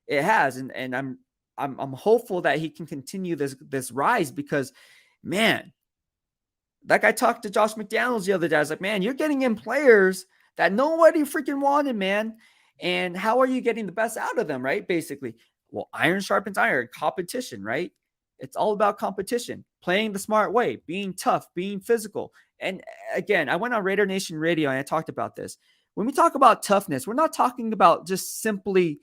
it has. And I'm hopeful that he can continue this rise because, man, like I talked to Josh McDaniels the other day. I was like, man, you're getting in players that nobody freaking wanted, man. And how are you getting the best out of them, right? Basically, well, iron sharpens iron, competition, right? It's all about competition, playing the smart way, being tough, being physical. And again, I went on Raider Nation Radio and I talked about this. When we talk about toughness, we're not talking about just simply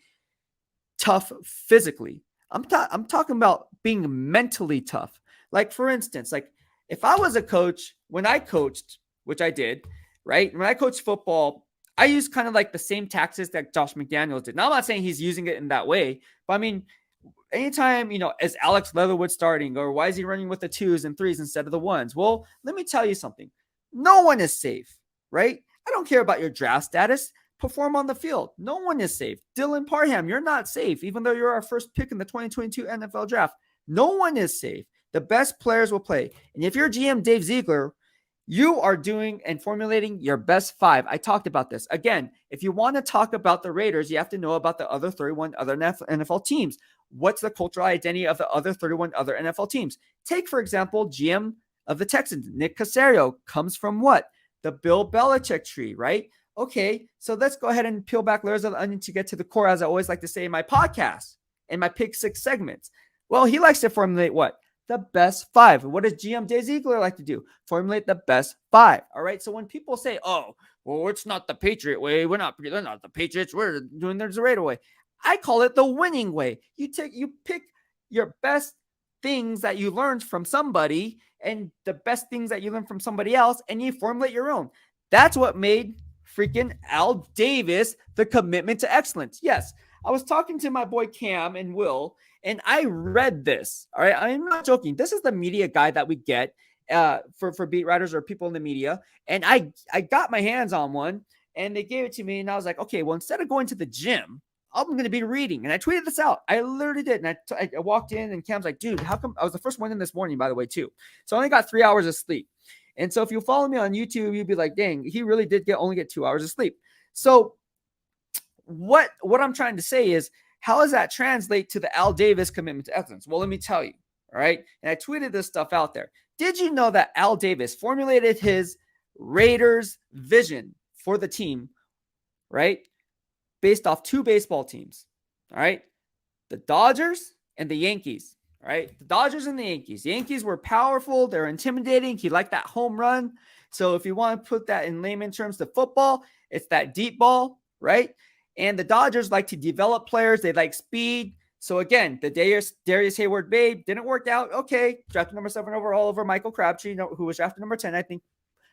tough physically. I'm talking about being mentally tough. Like, for instance, like if I was a coach, when I coached, which I did, right? When I coached football, I used kind of like the same tactics that Josh McDaniels did. Now, I'm not saying he's using it in that way, but I mean, anytime, is Alex Leatherwood starting, or why is he running with the 2s and 3s instead of the 1s? Well, let me tell you something. No one is safe, right? I don't care about your draft status. Perform on the field. No one is safe. Dylan Parham, you're not safe, even though you're our first pick in the 2022 NFL draft. No one is safe. The best players will play. And if you're GM Dave Ziegler, you are doing and formulating your best 5. I talked about this. Again, if you want to talk about the Raiders, you have to know about the other 31 other NFL teams. What's the cultural identity of the other 31 other NFL teams? Take, for example, GM of the Texans, Nick Caserio, comes from what? The Bill Belichick tree, right? Okay, so let's go ahead and peel back layers of the onion to get to the core, as I always like to say in my podcast, in my Pick 6 segments. Well, he likes to formulate what? The best 5. What does GM Dave Ziegler like to do? Formulate the best 5. All right, so when people say, oh, well, it's not the Patriot way, they're not the Patriots, we're doing the Raider way, I call it the winning way. You pick your best things that you learned from somebody and the best things that you learned from somebody else, and you formulate your own. That's what made freaking Al Davis the commitment to excellence. Yes, I was talking to my boy Cam and Will, and I read this. All right, I'm not joking. This is the media guide that we get for beat writers or people in the media, and I got my hands on one, and they gave it to me, and I was like, okay, well, instead of going to the gym, I'm going to be reading. And I tweeted this out. I literally did. And I walked in, and Cam's like, dude, how come? I was the first one in this morning, by the way, too. So I only got 3 hours of sleep. And so if you follow me on YouTube, you'd be like, dang, he really did only get 2 hours of sleep. So what I'm trying to say is, how does that translate to the Al Davis commitment to excellence? Well, let me tell you. All right. And I tweeted this stuff out there. Did you know that Al Davis formulated his Raiders vision for the team, right, based off 2 baseball teams? All right. The Dodgers and the Yankees. All right. The Dodgers and the Yankees. The Yankees were powerful. They're intimidating. He liked that home run. So if you want to put that in layman terms to football, it's that deep ball, right? And the Dodgers like to develop players. They like speed. So again, the Darius Hayward babe didn't work out. Okay. Drafted number 7 overall over Michael Crabtree, who was drafted number 10, I think.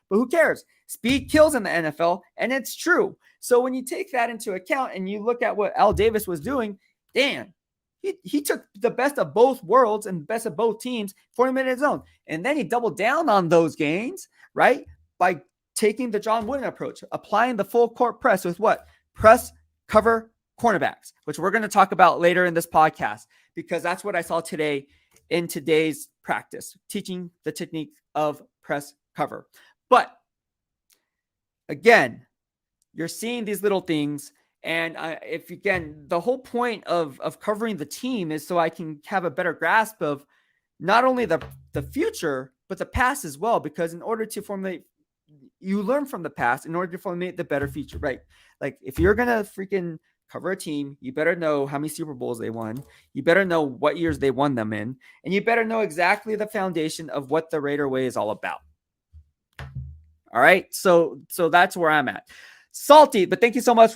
But who cares? Speed kills in the NFL, and it's true. So when you take that into account and you look at what Al Davis was doing, damn, he took the best of both worlds and best of both teams, 40-minute zone. And then he doubled down on those gains, right, by taking the John Wooden approach, applying the full court press with what? Press, cover, cornerbacks, which we're going to talk about later in this podcast, because that's what I saw today in today's practice, teaching the technique of press cover. But again, you're seeing these little things. And if, again, the whole point of covering the team is so I can have a better grasp of not only the future, but the past as well. Because in order to formulate, you learn from the past in order to formulate the better future, right? Like if you're going to freaking cover a team, you better know how many Super Bowls they won. You better know what years they won them in. And you better know exactly the foundation of what the Raider way is all about. All right. So that's where I'm at. Salty, but thank you so much for